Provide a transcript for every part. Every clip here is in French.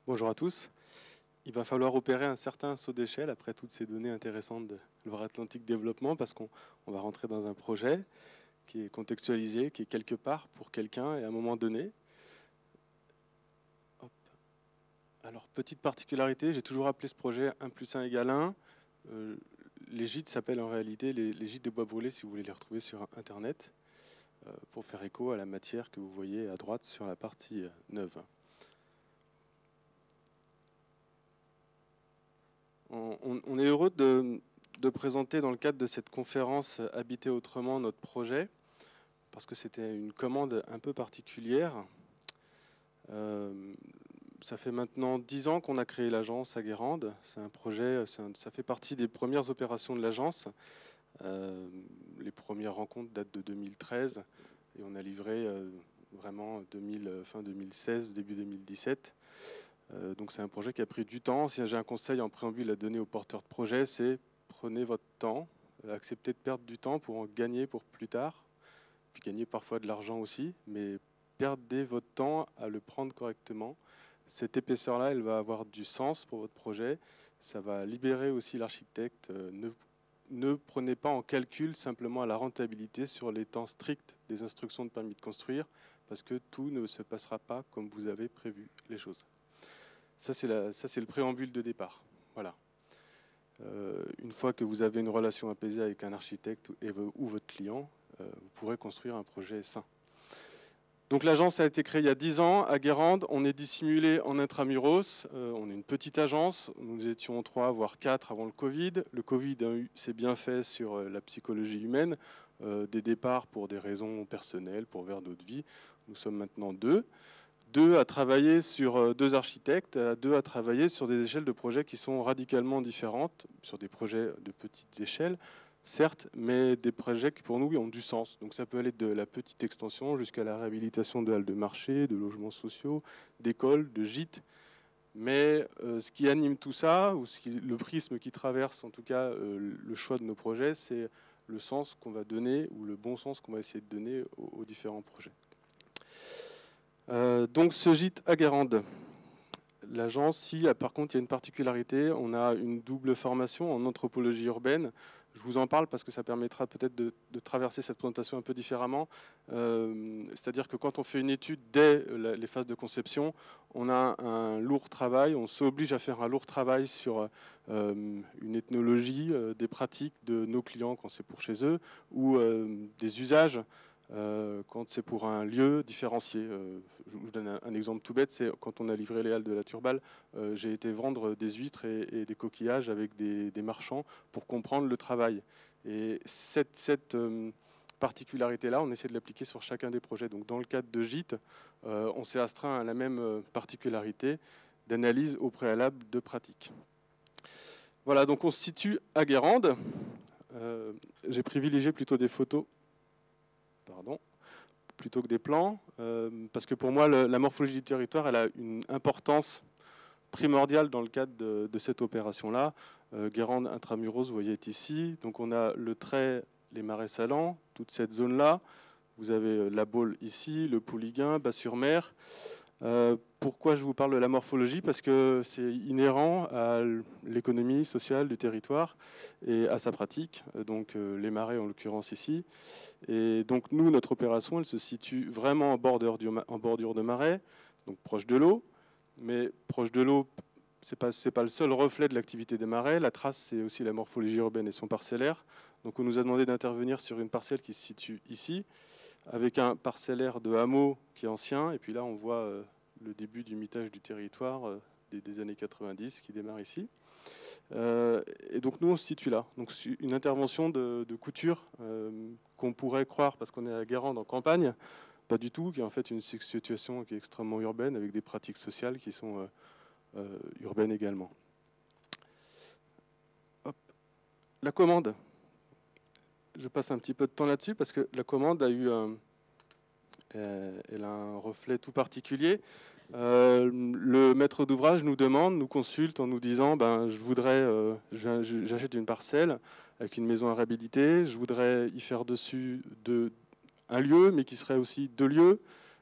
Bonjour à tous. Il va falloir opérer un certain saut d'échelle après toutes ces données intéressantes de Loire-Atlantique Développement parce qu'on va rentrer dans un projet qui est contextualisé, qui est quelque part pour quelqu'un et à un moment donné. Hop. Alors, petite particularité, j'ai toujours appelé ce projet 1 + 1 = 1. Les gîtes s'appellent en réalité les gîtes de bois brûlés si vous voulez les retrouver sur Internet pour faire écho à la matière que vous voyez à droite sur la partie neuve. On est heureux de présenter dans le cadre de cette conférence Habiter autrement notre projet, parce que c'était une commande un peu particulière. Ça fait maintenant 10 ans qu'on a créé l'agence à Guérande. C'est un projet, ça fait partie des premières opérations de l'agence. Les premières rencontres datent de 2013 et on a livré vraiment fin 2016, début 2017. Donc c'est un projet qui a pris du temps. Si j'ai un conseil en préambule à donner aux porteurs de projet, c'est prenez votre temps, acceptez de perdre du temps pour en gagner pour plus tard, puis gagner parfois de l'argent aussi, mais perdez votre temps à le prendre correctement. Cette épaisseur-là, elle va avoir du sens pour votre projet. Ça va libérer aussi l'architecte. Ne prenez pas en calcul simplement la rentabilité sur les temps stricts des instructions de permis de construire, parce que tout ne se passera pas comme vous avez prévu les choses. Ça, c'est le préambule de départ. Voilà. Une fois que vous avez une relation apaisée avec un architecte ou votre client, vous pourrez construire un projet sain. Donc l'agence a été créée il y a 10 ans à Guérande. On est dissimulé en intramuros. On est une petite agence. Nous étions 3 voire 4 avant le Covid. Le Covid a eu ses bienfaits sur la psychologie humaine, des départs pour des raisons personnelles, pour vers d'autres vies. Nous sommes maintenant 2 à travailler sur 2 architectes, 2 à travailler sur des échelles de projets qui sont radicalement différentes, sur des projets de petites échelles, certes, mais des projets qui pour nous ont du sens. Donc ça peut aller de la petite extension jusqu'à la réhabilitation de halles de marché, de logements sociaux, d'écoles, de gîtes. Mais ce qui anime tout ça, ou le prisme qui traverse en tout cas le choix de nos projets, c'est le sens qu'on va donner, ou le bon sens qu'on va essayer de donner aux différents projets. Donc ce gîte à Guérande, l'agence, par contre il y a une particularité, on a une double formation en anthropologie urbaine. Je vous en parle parce que ça permettra peut-être de traverser cette présentation un peu différemment. C'est-à-dire que quand on fait une étude dès les phases de conception, on a un lourd travail, on s'oblige à faire un lourd travail sur une ethnologie, des pratiques de nos clients quand c'est pour chez eux, ou des usages quand c'est pour un lieu différencié. Je vous donne un exemple tout bête, c'est quand on a livré les halles de la Turballe, j'ai été vendre des huîtres et des coquillages avec des marchands pour comprendre le travail. Et cette particularité-là, on essaie de l'appliquer sur chacun des projets. Donc dans le cadre de gîtes, on s'est astreint à la même particularité d'analyse au préalable de pratique. Voilà, donc on se situe à Guérande. J'ai privilégié plutôt des photos plutôt que des plans, parce que pour moi, la morphologie du territoire, elle a une importance primordiale dans le cadre de cette opération-là. Guérande intramuros, vous voyez, est ici. Donc on a le Trait, les marais salants, toute cette zone-là. Vous avez la Baule ici, le Pouliguen, Bas-sur-Mer. Pourquoi je vous parle de la morphologie? Parce que c'est inhérent à l'économie sociale du territoire et à sa pratique, donc les marais en l'occurrence ici. Et donc nous, notre opération, elle se situe vraiment en bordure de marais, donc proche de l'eau. Mais proche de l'eau, c'est pas le seul reflet de l'activité des marais. La trace, c'est aussi la morphologie urbaine et son parcellaire. Donc on nous a demandé d'intervenir sur une parcelle qui se situe ici, avec un parcellaire de hameau qui est ancien. Et puis là, on voit le début du mitage du territoire des années 90 qui démarre ici. Et donc nous, on se situe là. Donc une intervention de couture qu'on pourrait croire, parce qu'on est à Guérande en campagne, pas du tout, qui est en fait une situation qui est extrêmement urbaine, avec des pratiques sociales qui sont urbaines également. Hop. La commande. Je passe un petit peu de temps là-dessus, parce que la commande elle a un reflet tout particulier. Le maître d'ouvrage nous demande, nous consulte en nous disant j'achète une parcelle avec une maison à réhabiliter, je voudrais y faire dessus un lieu, mais qui serait aussi 2 lieux,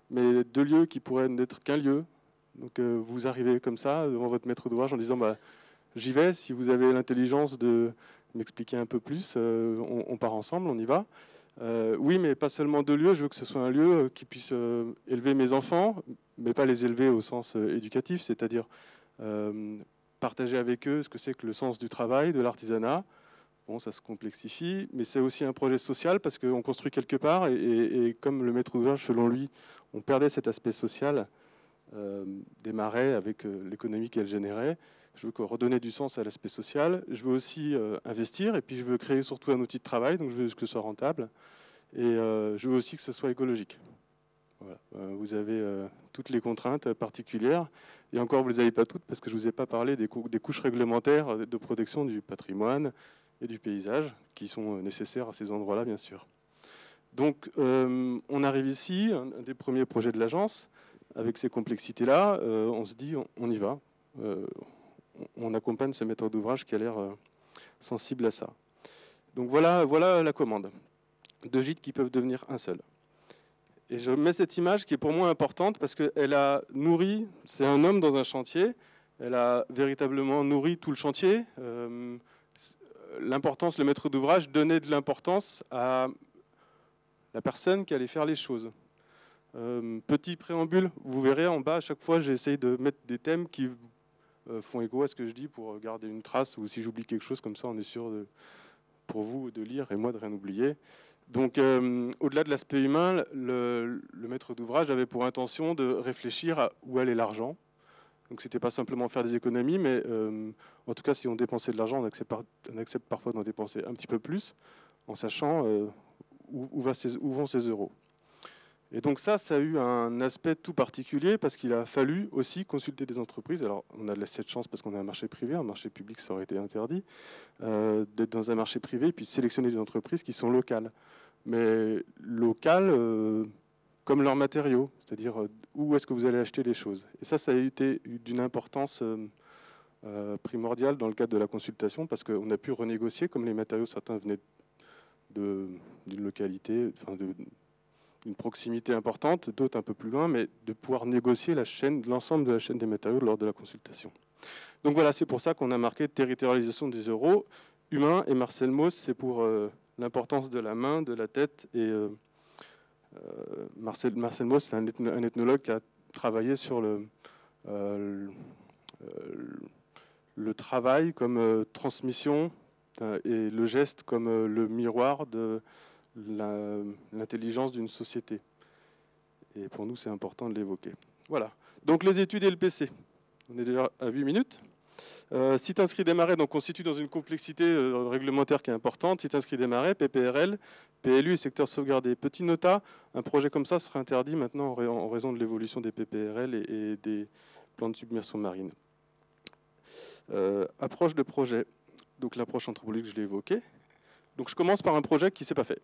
mais 2 lieux qui pourraient n'être qu'un lieu, Donc vous arrivez comme ça devant votre maître d'ouvrage en disant bah, j'y vais, si vous avez l'intelligence de m'expliquer un peu plus, on part ensemble, on y va. Oui, mais pas seulement de lieu, je veux que ce soit un lieu qui puisse élever mes enfants, mais pas les élever au sens éducatif, c'est-à-dire partager avec eux ce que c'est que le sens du travail, de l'artisanat. Bon, ça se complexifie, mais c'est aussi un projet social parce qu'on construit quelque part et comme le maître d'ouvrage, selon lui, on perdait cet aspect social des marais avec l'économie qu'elle générait. Je veux redonner du sens à l'aspect social. Je veux aussi investir et puis je veux créer surtout un outil de travail, donc je veux que ce soit rentable. Et je veux aussi que ce soit écologique. Voilà. Vous avez toutes les contraintes particulières. Et encore, vous ne les avez pas toutes parce que je ne vous ai pas parlé des couches réglementaires de protection du patrimoine et du paysage qui sont nécessaires à ces endroits-là, bien sûr. Donc, on arrive ici, un des premiers projets de l'agence. Avec ces complexités-là, on se dit, on y va. On accompagne ce maître d'ouvrage qui a l'air sensible à ça. Donc voilà la commande. 2 gîtes qui peuvent devenir un seul. Et je mets cette image qui est pour moi importante parce qu'elle a nourri, c'est un homme dans un chantier, elle a véritablement nourri tout le chantier. L'importance, le maître d'ouvrage donnait de l'importance à la personne qui allait faire les choses. Petit préambule, vous verrez en bas, à chaque fois j'essaye de mettre des thèmes qui font écho à ce que je dis pour garder une trace, ou si j'oublie quelque chose comme ça on est sûr pour vous de lire et moi de rien oublier. Donc au-delà de l'aspect humain, le maître d'ouvrage avait pour intention de réfléchir à où allait l'argent. Donc c'était pas simplement faire des économies, mais en tout cas si on dépensait de l'argent, on accepte parfois d'en dépenser un petit peu plus, en sachant où vont ces euros. Et donc ça a eu un aspect tout particulier parce qu'il a fallu aussi consulter des entreprises. Alors on a cette chance parce qu'on a un marché privé, un marché public ça aurait été interdit, d'être dans un marché privé et puis de sélectionner des entreprises qui sont locales. Mais locales comme leurs matériaux, c'est-à-dire où est-ce que vous allez acheter les choses. Et ça a été d'une importance primordiale dans le cadre de la consultation parce qu'on a pu renégocier, comme les matériaux, certains venaient d'une localité, enfin une proximité importante, d'autres un peu plus loin, mais de pouvoir négocier l'ensemble de la chaîne des matériaux lors de la consultation. Donc voilà, c'est pour ça qu'on a marqué territorialisation des euros humains, et Marcel Mauss, c'est pour l'importance de la main, de la tête, et Marcel Mauss, c'est un ethnologue qui a travaillé sur le travail comme transmission et le geste comme le miroir de l'intelligence d'une société. Et pour nous, c'est important de l'évoquer. Voilà. Donc les études et le PC. On est déjà à 8 minutes. Site inscrit des marais, donc constitue dans une complexité réglementaire qui est importante. Site inscrit des marais, PPRL, PLU et secteur sauvegardé. Petit nota, un projet comme ça sera interdit maintenant en raison de l'évolution des PPRL et des plans de submersion marine. Approche de projet. Donc l'approche anthropologique, je l'ai évoquée. Donc je commence par un projet qui ne s'est pas fait.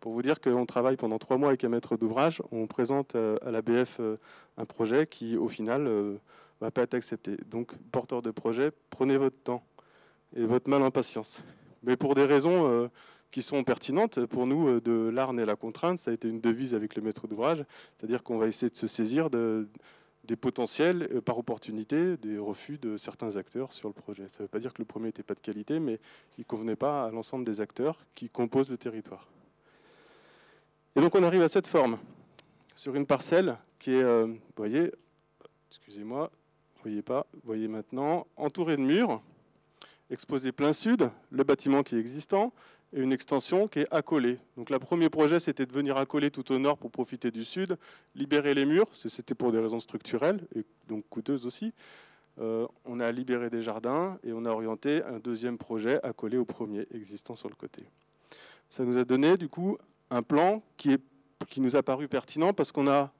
Pour vous dire qu'on travaille pendant 3 mois avec un maître d'ouvrage, on présente à l'ABF un projet qui, au final, ne va pas être accepté. Donc, porteur de projet, prenez votre temps et votre mal en patience. Mais pour des raisons qui sont pertinentes, pour nous, de l'art naît la contrainte, ça a été une devise avec le maître d'ouvrage, c'est-à-dire qu'on va essayer de se saisir des potentiels par opportunité, des refus de certains acteurs sur le projet. Ça ne veut pas dire que le premier n'était pas de qualité, mais il ne convenait pas à l'ensemble des acteurs qui composent le territoire. Et donc on arrive à cette forme, sur une parcelle qui est, vous voyez, excusez-moi, vous voyez pas, vous voyez maintenant, entourée de murs, exposé plein sud, le bâtiment qui est existant, et une extension qui est accolée. Donc le premier projet, c'était de venir accoler tout au nord pour profiter du sud, libérer les murs, c'était pour des raisons structurelles, et donc coûteuses aussi. On a libéré des jardins, et on a orienté un deuxième projet accolé au premier existant sur le côté. Ça nous a donné, du coup, un plan qui nous a paru pertinent parce qu'on a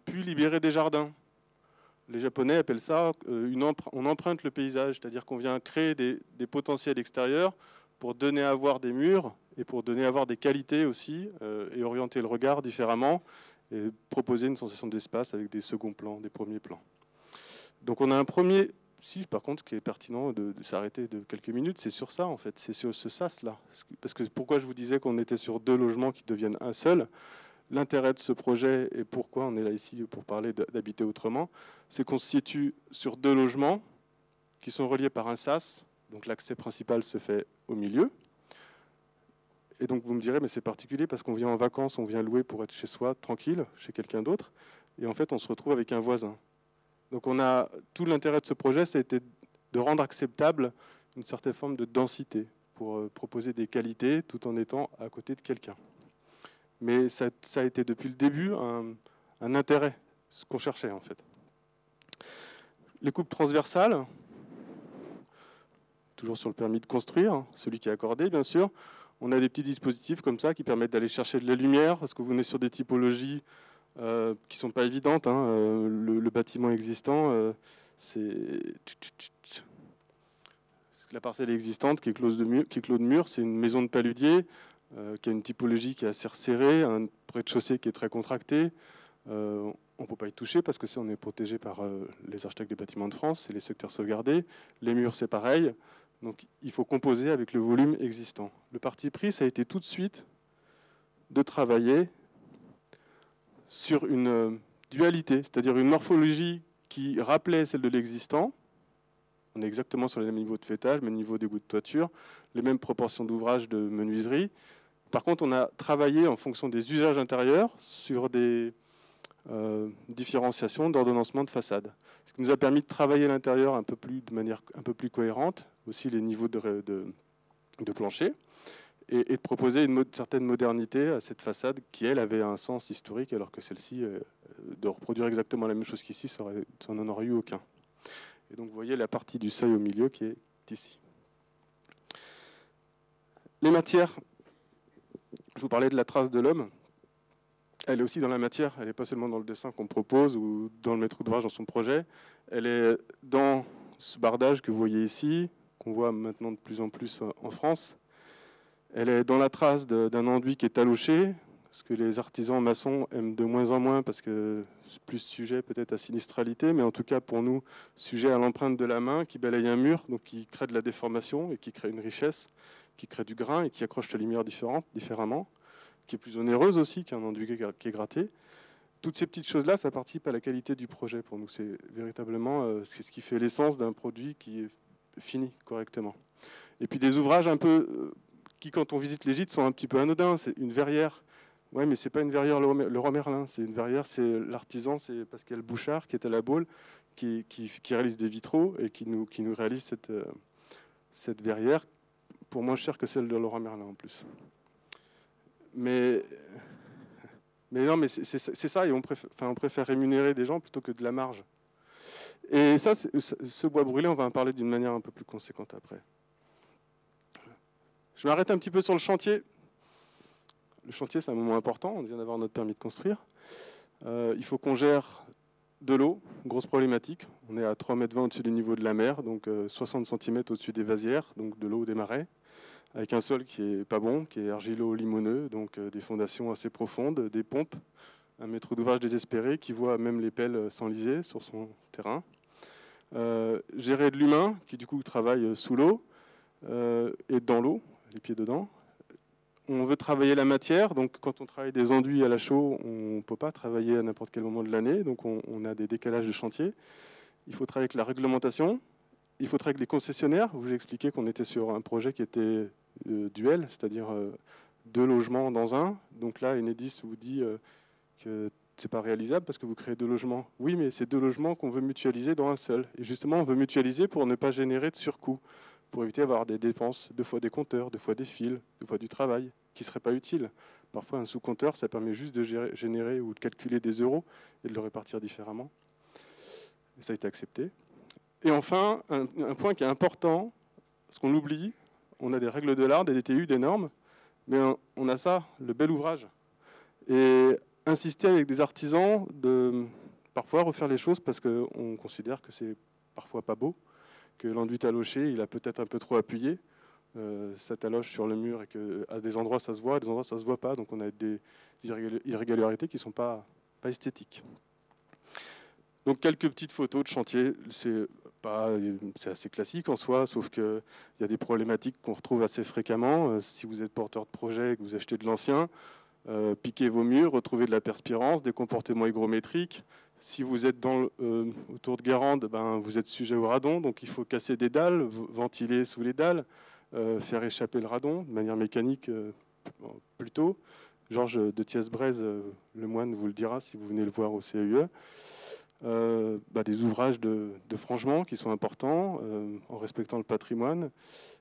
pu libérer des jardins. Les Japonais appellent ça, on emprunte le paysage, c'est-à-dire qu'on vient créer des potentiels extérieurs pour donner à voir des murs et pour donner à voir des qualités aussi et orienter le regard différemment et proposer une sensation d'espace avec des seconds plans, des premiers plans. Donc on a un premier... Si, par contre, ce qui est pertinent de s'arrêter de quelques minutes, c'est sur ça, en fait. C'est sur ce sas-là. Parce que pourquoi je vous disais qu'on était sur 2 logements qui deviennent un seul? l'intérêt de ce projet et pourquoi on est là ici pour parler d'habiter autrement, c'est qu'on se situe sur 2 logements qui sont reliés par un sas. Donc l'accès principal se fait au milieu. Et donc vous me direz, mais c'est particulier parce qu'on vient en vacances, on vient louer pour être chez soi, tranquille, chez quelqu'un d'autre. Et en fait, on se retrouve avec un voisin. Donc on a tout l'intérêt de ce projet, ça a été de rendre acceptable une certaine forme de densité pour proposer des qualités tout en étant à côté de quelqu'un. Mais ça a été depuis le début un intérêt, ce qu'on cherchait en fait. Les coupes transversales, toujours sur le permis de construire, celui qui est accordé bien sûr. On a des petits dispositifs comme ça qui permettent d'aller chercher de la lumière, parce que vous venez sur des typologies qui ne sont pas évidentes. Le bâtiment existant, c'est la parcelle existante qui est clos de mur, c'est une maison de paludier qui a une typologie qui est assez resserrée, un rez-de-chaussée qui est très contracté. On ne peut pas y toucher parce que on est protégé par les architectes des bâtiments de France et les secteurs sauvegardés. Les murs, c'est pareil. Donc il faut composer avec le volume existant. Le parti pris, ça a été tout de suite de travailler sur une dualité, c'est-à-dire une morphologie qui rappelait celle de l'existant. On est exactement sur les mêmes niveaux de fêtage, même niveau d'égout de toiture, les mêmes proportions d'ouvrage de menuiserie. Par contre, on a travaillé en fonction des usages intérieurs sur des différenciations d'ordonnancement de façade. Ce qui nous a permis de travailler l'intérieur de manière un peu plus cohérente, aussi les niveaux de plancher, et de proposer une certaine modernité à cette façade qui, elle, avait un sens historique, alors que celle-ci, de reproduire exactement la même chose qu'ici, ça n'en aurait eu aucun. Et donc vous voyez la partie du seuil au milieu qui est ici. Les matières, je vous parlais de la trace de l'homme. Elle est aussi dans la matière, elle n'est pas seulement dans le dessin qu'on propose ou dans le maître d'ouvrage dans son projet. Elle est dans ce bardage que vous voyez ici, qu'on voit maintenant de plus en plus en France. Elle est dans la trace d'un enduit qui est taloché, ce que les artisans maçons aiment de moins en moins parce que c'est plus sujet peut-être à sinistralité, mais en tout cas pour nous, sujet à l'empreinte de la main qui balaye un mur, donc qui crée de la déformation et qui crée une richesse, qui crée du grain et qui accroche la lumière différemment, qui est plus onéreuse aussi qu'un enduit qui est gratté. Toutes ces petites choses-là, ça participe à la qualité du projet pour nous. C'est véritablement ce qui fait l'essence d'un produit qui est fini correctement. Et puis des ouvrages un peu qui, quand on visite les gîtes, sont un petit peu anodins. C'est une verrière. Ouais, mais c'est pas une verrière Leroy Merlin. C'est une verrière, c'est l'artisan, c'est Pascal Bouchard qui est à la Baule, qui réalise des vitraux et qui nous réalise cette verrière pour moins cher que celle de Leroy Merlin en plus. Mais non, mais c'est ça, et on préfère rémunérer des gens plutôt que de la marge. Et ça, ce bois brûlé, on va en parler d'une manière un peu plus conséquente après. Je m'arrête un petit peu sur le chantier. Le chantier, c'est un moment important, on vient d'avoir notre permis de construire. Il faut qu'on gère de l'eau, grosse problématique. On est à 3,20 m au-dessus du niveau de la mer, donc 60 cm au-dessus des vasières, donc de l'eau des marais, avec un sol qui est pas bon, qui est argilo-limoneux, donc des fondations assez profondes, des pompes, un maître d'ouvrage désespéré qui voit même les pelles s'enliser sur son terrain. Gérer de l'humain, qui du coup travaille sous l'eau et dans l'eau, les pieds dedans. On veut travailler la matière, donc quand on travaille des enduits à la chaux, on ne peut pas travailler à n'importe quel moment de l'année, donc on a des décalages de chantier. Il faut travailler avec la réglementation, il faut travailler avec les concessionnaires. Je vous ai expliqué qu'on était sur un projet qui était duel, c'est-à-dire 2 logements dans un. Donc là, Enedis vous dit que c'est pas réalisable parce que vous créez 2 logements. Oui, mais c'est 2 logements qu'on veut mutualiser dans un seul. Et justement, on veut mutualiser pour ne pas générer de surcoût, pour éviter d'avoir des dépenses, 2 fois des compteurs, 2 fois des fils, 2 fois du travail, qui ne serait pas utile. Parfois, un sous-compteur, ça permet juste de générer ou de calculer des euros et de le répartir différemment. Et ça a été accepté. Et enfin, un point qui est important, parce qu'on l'oublie, on a des règles de l'art, des DTU, des normes, mais on a ça, le bel ouvrage. Et insister avec des artisans de parfois refaire les choses parce qu'on considère que c'est parfois pas beau, que l'enduit taloché, il a peut-être un peu trop appuyé, ça taloche sur le mur et qu'à des endroits ça se voit, à des endroits ça se voit pas, donc on a des irrégularités qui ne sont pas esthétiques. Donc quelques petites photos de chantier, c'est assez classique en soi, sauf qu'il y a des problématiques qu'on retrouve assez fréquemment. Si vous êtes porteur de projet et que vous achetez de l'ancien, piquer vos murs, retrouver de la perspirance, des comportements hygrométriques. Si vous êtes autour de Guérande, ben, vous êtes sujet au radon, donc il faut casser des dalles, ventiler sous les dalles, faire échapper le radon de manière mécanique plutôt. Georges de Thiès-Brez, le moine, vous le dira si vous venez le voir au CEE. Des ouvrages de frangement qui sont importants en respectant le patrimoine.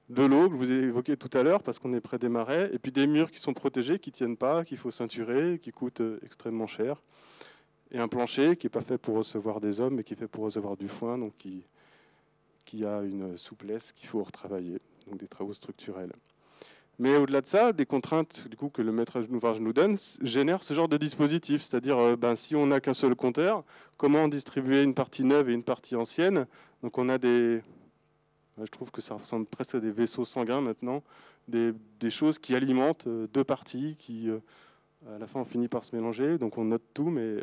De l'eau que je vous ai évoqué tout à l'heure parce qu'on est près des marais. Et puis des murs qui sont protégés, qui ne tiennent pas, qu'il faut ceinturer, qui coûtent extrêmement cher. Et un plancher qui n'est pas fait pour recevoir des hommes, mais qui est fait pour recevoir du foin, donc qui a une souplesse qu'il faut retravailler, donc des travaux structurels. Mais au-delà de ça, des contraintes du coup, que le maître d'ouvrage nous donne génèrent ce genre de dispositif. C'est-à-dire, si on n'a qu'un seul compteur, comment distribuer une partie neuve et une partie ancienne? Donc on a des... Je trouve que ça ressemble presque à des vaisseaux sanguins maintenant, des choses qui alimentent deux parties qui, à la fin, on finit par se mélanger. Donc on note tout, mais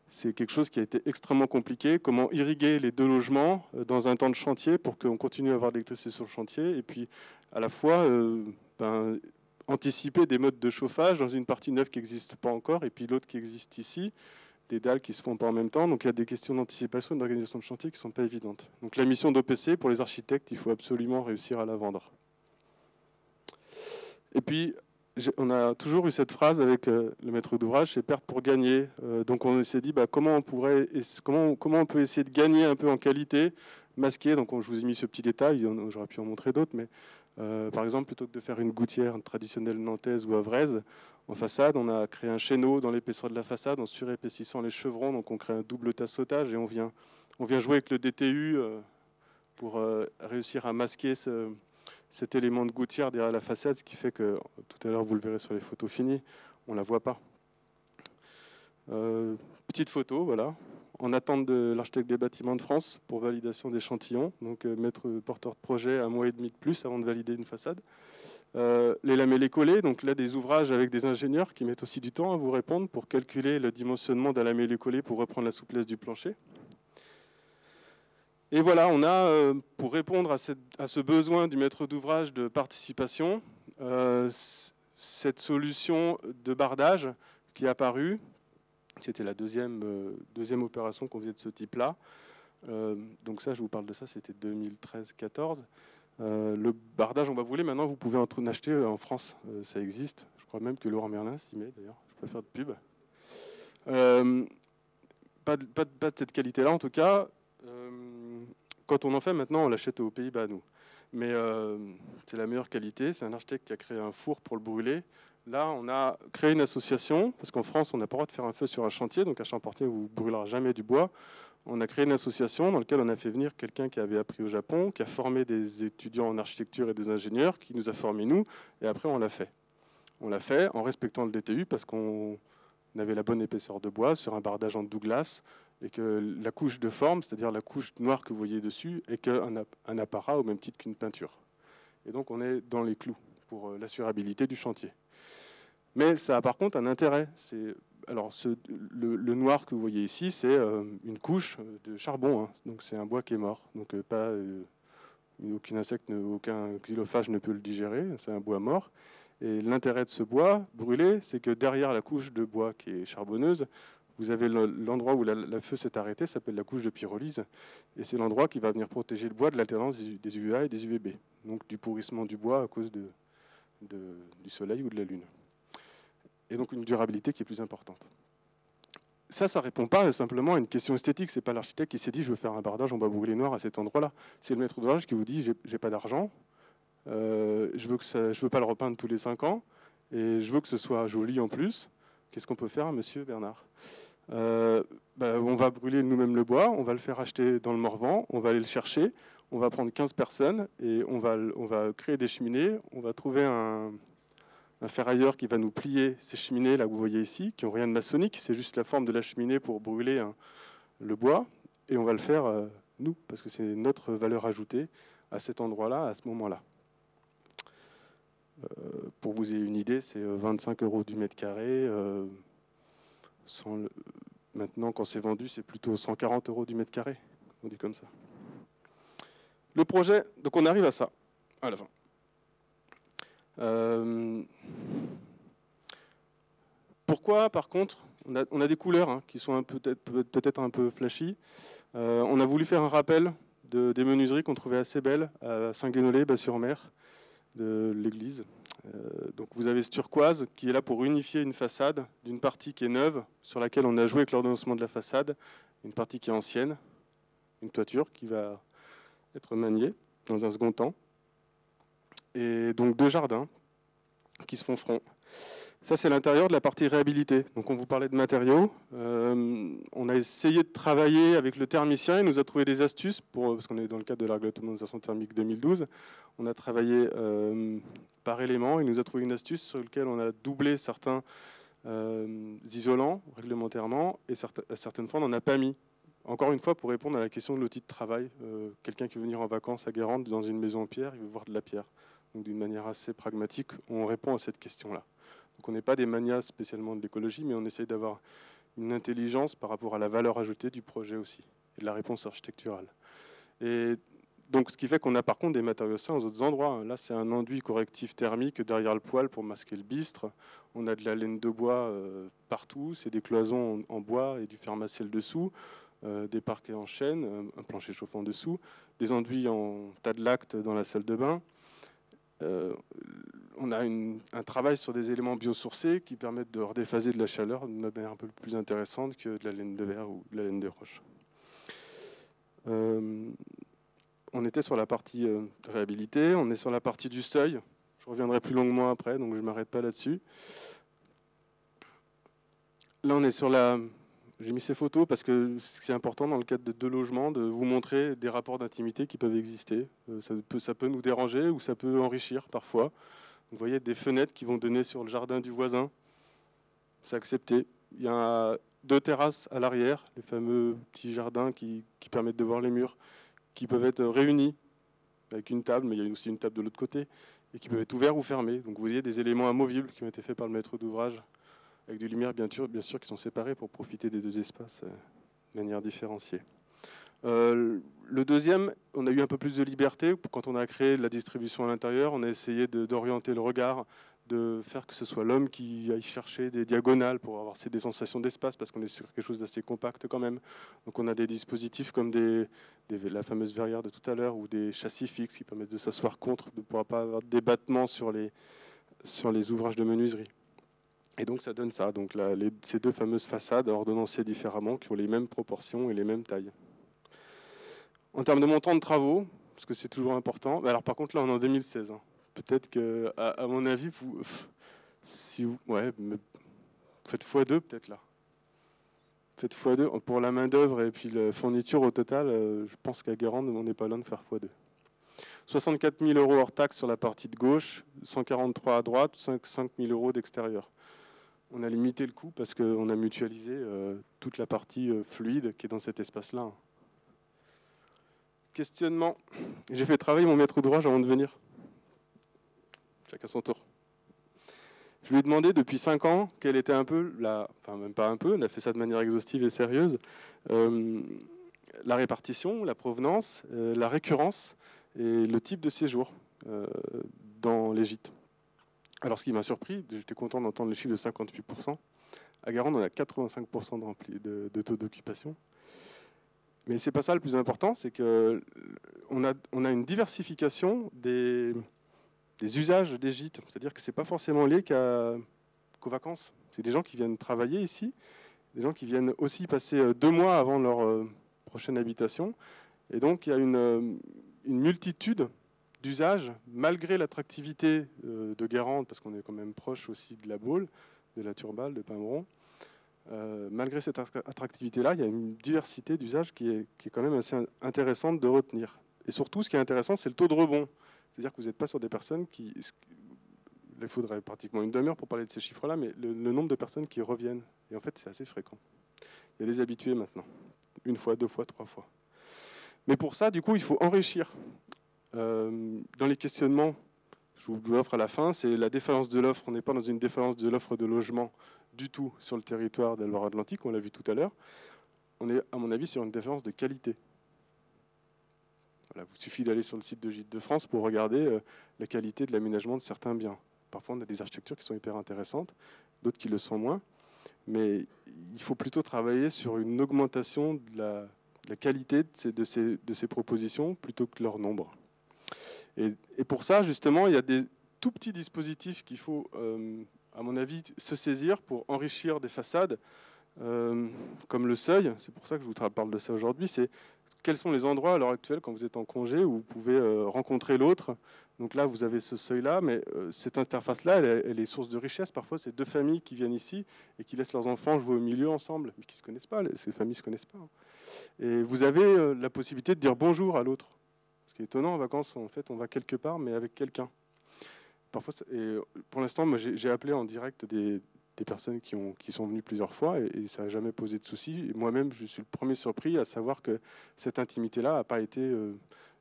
c'est quelque chose qui a été extrêmement compliqué. Comment irriguer les deux logements dans un temps de chantier pour qu'on continue à avoir de l'électricité sur le chantier, et puis à la fois anticiper des modes de chauffage dans une partie neuve qui n'existe pas encore, et puis l'autre qui existe ici, des dalles qui ne se font pas en même temps. Donc il y a des questions d'anticipation et d'organisation de chantier qui ne sont pas évidentes. Donc la mission d'OPC, pour les architectes, il faut absolument réussir à la vendre. Et puis, on a toujours eu cette phrase avec le maître d'ouvrage, c'est perdre pour gagner. Donc on s'est dit comment on peut essayer de gagner un peu en qualité, masquer. Donc je vous ai mis ce petit détail, j'aurais pu en montrer d'autres, mais par exemple, plutôt que de faire une gouttière traditionnelle nantaise ou havraise, en façade, on a créé un chéneau dans l'épaisseur de la façade en surépaississant les chevrons. Donc on crée un double tassautage et on vient jouer avec le DTU pour réussir à masquer cet élément de gouttière derrière la façade, ce qui fait que, tout à l'heure vous le verrez sur les photos finies, on ne la voit pas. Petite photo, voilà, en attente de l'architecte des bâtiments de France pour validation d'échantillons. Donc maître porteur de projet 1 mois et demi de plus avant de valider une façade. Les lamellés collés, donc là des ouvrages avec des ingénieurs qui mettent aussi du temps à vous répondre pour calculer le dimensionnement d'un lamellé collé pour reprendre la souplesse du plancher. Et voilà, on a, pour répondre à ce besoin du maître d'ouvrage de participation, cette solution de bardage qui est apparue. C'était la deuxième opération qu'on faisait de ce type-là. Donc ça, je vous parle de ça, c'était 2013-14. Le bardage en bois brûlé, maintenant, vous pouvez en acheter en France. Ça existe. Je crois même que Laurent Merlin s'y met, d'ailleurs. Je peux faire de pub. Pas de cette qualité-là, en tout cas. Quand on en fait maintenant, on l'achète aux Pays-Bas, nous. Mais c'est la meilleure qualité. C'est un architecte qui a créé un four pour le brûler. Là, on a créé une association, parce qu'en France, on n'a pas le droit de faire un feu sur un chantier, donc un chantier, vous ne brûlera jamais du bois. On a créé une association dans laquelle on a fait venir quelqu'un qui avait appris au Japon, qui a formé des étudiants en architecture et des ingénieurs, qui nous a formés nous, et après on l'a fait. On l'a fait en respectant le DTU, parce qu'on avait la bonne épaisseur de bois sur un bardage en Douglas, et que la couche de forme, c'est-à-dire la couche noire que vous voyez dessus, est qu'un apparat au même titre qu'une peinture. Et donc on est dans les clous pour l'assurabilité du chantier. Mais ça a par contre un intérêt. Alors le noir que vous voyez ici, c'est une couche de charbon. Hein. Donc c'est un bois qui est mort. Donc aucun insecte, aucun xylophage ne peut le digérer. C'est un bois mort. Et l'intérêt de ce bois brûlé, c'est que derrière la couche de bois qui est charbonneuse, vous avez l'endroit où la feu s'est arrêté, ça s'appelle la couche de pyrolyse. Et c'est l'endroit qui va venir protéger le bois de l'alternance des UVA et des UVB. Donc du pourrissement du bois à cause du soleil ou de la lune. Et donc une durabilité qui est plus importante. Ça ne répond pas simplement à une question esthétique. Ce n'est pas l'architecte qui s'est dit « je veux faire un bardage en bois brûlé noir à cet endroit-là ». C'est le maître d'ouvrage qui vous dit « j'ai pas d'argent, je veux pas le repeindre tous les 5 ans, et je veux que ce soit joli en plus. Qu'est-ce qu'on peut faire, monsieur Bernard ?» On va brûler nous-mêmes le bois, on va le faire acheter dans le Morvan, on va aller le chercher, on va prendre 15 personnes, et on va créer des cheminées, on va trouver un ferrailleur qui va nous plier ces cheminées là que vous voyez ici, qui n'ont rien de maçonnique, c'est juste la forme de la cheminée pour brûler le bois, et on va le faire nous, parce que c'est notre valeur ajoutée à cet endroit-là, à ce moment-là. Pour vous ayez une idée, c'est 25 € du mètre carré. Maintenant, quand c'est vendu, c'est plutôt 140 € du mètre carré. On dit comme ça. Le projet, donc on arrive à ça, à la fin. Pourquoi, par contre, on a des couleurs hein, qui sont peut-être un peu flashy. On a voulu faire un rappel des menuiseries qu'on trouvait assez belles à Saint-Guénolé, Bas-sur-Mer, de l'église. Donc vous avez ce turquoise qui est là pour unifier une façade d'une partie qui est neuve, sur laquelle on a joué avec l'ordonnancement de la façade, une partie qui est ancienne, une toiture qui va être maniée dans un second temps. Et donc 2 jardins qui se font front. Ça, c'est l'intérieur de la partie réhabilitée. Donc, on vous parlait de matériaux. On a essayé de travailler avec le thermicien. Il nous a trouvé des astuces, parce qu'on est dans le cadre de la réglementation thermique 2012. On a travaillé par élément. Il nous a trouvé une astuce sur laquelle on a doublé certains isolants réglementairement, et certaines fois, on n'en a pas mis. Encore une fois, pour répondre à la question de l'outil de travail, quelqu'un qui veut venir en vacances à Guérande dans une maison en pierre, il veut voir de la pierre. Donc, d'une manière assez pragmatique, on répond à cette question-là. Donc on n'est pas des manias spécialement de l'écologie, mais on essaye d'avoir une intelligence par rapport à la valeur ajoutée du projet aussi, et de la réponse architecturale. Et donc ce qui fait qu'on a par contre des matériaux sains aux autres endroits. Là c'est un enduit correctif thermique derrière le poêle pour masquer le bistre. On a de la laine de bois partout, c'est des cloisons en bois et du fer massé dessous, des parquets en chêne, un plancher chauffant dessous, des enduits en tas de lacte dans la salle de bain. On a un travail sur des éléments biosourcés qui permettent de redéphaser de la chaleur d'une manière un peu plus intéressante que de la laine de verre ou de la laine de roche. On était sur la partie réhabilité, on est sur la partie du seuil. Je reviendrai plus longuement après, donc je ne m'arrête pas là-dessus. Là, on est sur la... J'ai mis ces photos parce que c'est important dans le cadre de 2 logements de vous montrer des rapports d'intimité qui peuvent exister. Ça peut nous déranger ou ça peut enrichir parfois. Vous voyez des fenêtres qui vont donner sur le jardin du voisin. C'est accepté. Il y a 2 terrasses à l'arrière, les fameux petits jardins qui permettent de voir les murs, qui peuvent être réunis avec une table, mais il y a aussi une table de l'autre côté, et qui peuvent être ouverts ou fermés. Donc vous voyez des éléments amovibles qui ont été faits par le maître d'ouvrage, avec des lumières bien sûr qui sont séparées pour profiter des 2 espaces de manière différenciée. Le deuxième, on a eu un peu plus de liberté. Quand on a créé la distribution à l'intérieur, on a essayé d'orienter le regard, de faire que ce soit l'homme qui aille chercher des diagonales pour avoir des sensations d'espace, parce qu'on est sur quelque chose d'assez compact quand même. Donc on a des dispositifs comme la fameuse verrière de tout à l'heure, ou des châssis fixes qui permettent de s'asseoir contre, de ne pouvoir pas avoir des battements sur les ouvrages de menuiserie. Et donc ça donne ça. Donc ces 2 fameuses façades ordonnancées différemment, qui ont les mêmes proportions et les mêmes tailles. En termes de montant de travaux, parce que c'est toujours important, alors par contre là on est en 2016. Hein. Peut-être que, à mon avis, vous faites x2 peut-être là. Faites x2 pour la main d'œuvre et puis la fourniture au total. Je pense qu'à Guérande on n'est pas loin de faire x2. 64 000 € hors taxe sur la partie de gauche, 143 à droite, 5 000 € d'extérieur. On a limité le coût parce qu'on a mutualisé toute la partie fluide qui est dans cet espace-là. Questionnement. J'ai fait travailler mon maître d'ouvrage avant de venir. Chacun son tour. Je lui ai demandé depuis 5 ans quelle était un peu, enfin même pas un peu, on a fait ça de manière exhaustive et sérieuse, la répartition, la provenance, la récurrence et le type de séjour dans les gîtes. Alors ce qui m'a surpris, j'étais content d'entendre le chiffre de 58%. À Guérande, on a 85% de taux d'occupation. Mais c'est pas ça le plus important, c'est qu'on a une diversification des usages des gîtes. C'est-à-dire que c'est pas forcément lié qu'aux vacances. C'est des gens qui viennent travailler ici, des gens qui viennent aussi passer 2 mois avant leur prochaine habitation. Et donc il y a une multitude d'usages, malgré l'attractivité de Guérande, parce qu'on est quand même proche aussi de la Baule, de la Turballe, de Pimbron. Malgré cette attractivité-là, il y a une diversité d'usages qui est quand même assez intéressante de retenir. Et surtout, ce qui est intéressant, c'est le taux de rebond. C'est-à-dire que vous n'êtes pas sur des personnes qui... Il faudrait pratiquement une demi-heure pour parler de ces chiffres-là, mais le nombre de personnes qui reviennent, et en fait, c'est assez fréquent. Il y a des habitués maintenant. 1 fois, 2 fois, 3 fois. Mais pour ça, du coup, il faut enrichir. Dans les questionnements, je vous offre à la fin, c'est la défaillance de l'offre. On n'est pas dans une défaillance de l'offre de logement du tout sur le territoire de Loire-Atlantique, on l'a vu tout à l'heure. On est, à mon avis, sur une défaillance de qualité. Voilà, il suffit d'aller sur le site de Gîtes de France pour regarder la qualité de l'aménagement de certains biens. Parfois, on a des architectures qui sont hyper intéressantes, d'autres qui le sont moins. mais il faut plutôt travailler sur une augmentation de la qualité de ces propositions plutôt que leur nombre. Et pour ça, justement, il y a des tout petits dispositifs qu'il faut, à mon avis, se saisir pour enrichir des façades, comme le seuil. C'est pour ça que je vous parle de ça aujourd'hui. C'est quels sont les endroits à l'heure actuelle, quand vous êtes en congé, où vous pouvez rencontrer l'autre. Donc là, vous avez ce seuil-là, mais cette interface-là, elle est source de richesse. Parfois, c'est deux familles qui viennent ici et qui laissent leurs enfants jouer au milieu ensemble, mais qui ne se connaissent pas. Ces familles ne se connaissent pas. Et vous avez la possibilité de dire bonjour à l'autre. Ce qui est étonnant en vacances, en fait, on va quelque part, mais avec quelqu'un. Parfois, et pour l'instant, moi, j'ai appelé en direct des personnes qui sont venues plusieurs fois et ça n'a jamais posé de soucis. Et moi-même, je suis le premier surpris à savoir que cette intimité-là n'a pas été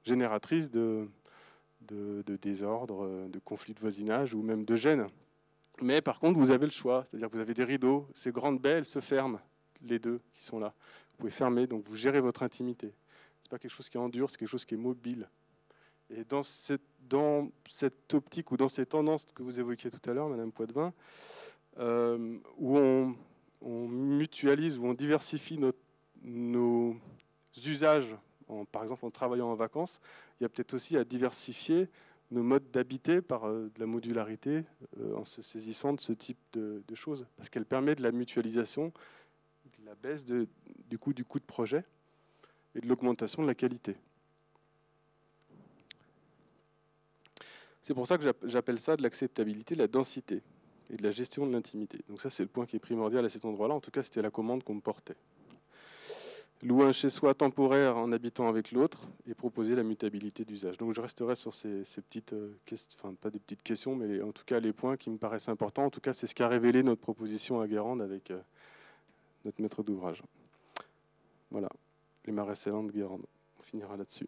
génératrice de désordre, de conflits de voisinage ou même de gêne. Mais par contre, vous avez le choix, c'est-à-dire que vous avez des rideaux, ces grandes baies, elles se ferment, les deux qui sont là. Vous pouvez fermer, donc vous gérez votre intimité. Ce n'est pas quelque chose qui endure, c'est quelque chose qui est mobile. Et dans cette optique ou dans ces tendances que vous évoquiez tout à l'heure, Madame Poitvin, où on mutualise, où on diversifie nos usages, par exemple en travaillant en vacances, il y a peut-être aussi à diversifier nos modes d'habiter par de la modularité, en se saisissant de ce type de choses, parce qu'elle permet de la mutualisation, de la baisse du coût de projet et de l'augmentation de la qualité. C'est pour ça que j'appelle ça de l'acceptabilité, de la densité et de la gestion de l'intimité. Donc ça, c'est le point qui est primordial à cet endroit-là. En tout cas, c'était la commande qu'on me portait. Louer un chez-soi temporaire en habitant avec l'autre et proposer la mutabilité d'usage. Donc je resterai sur ces petites questions, enfin pas des petites questions, mais en tout cas les points qui me paraissent importants. En tout cas, c'est ce qu'a révélé notre proposition à Guérande avec notre maître d'ouvrage. Voilà, les marais Célandes de Guérande. On finira là-dessus.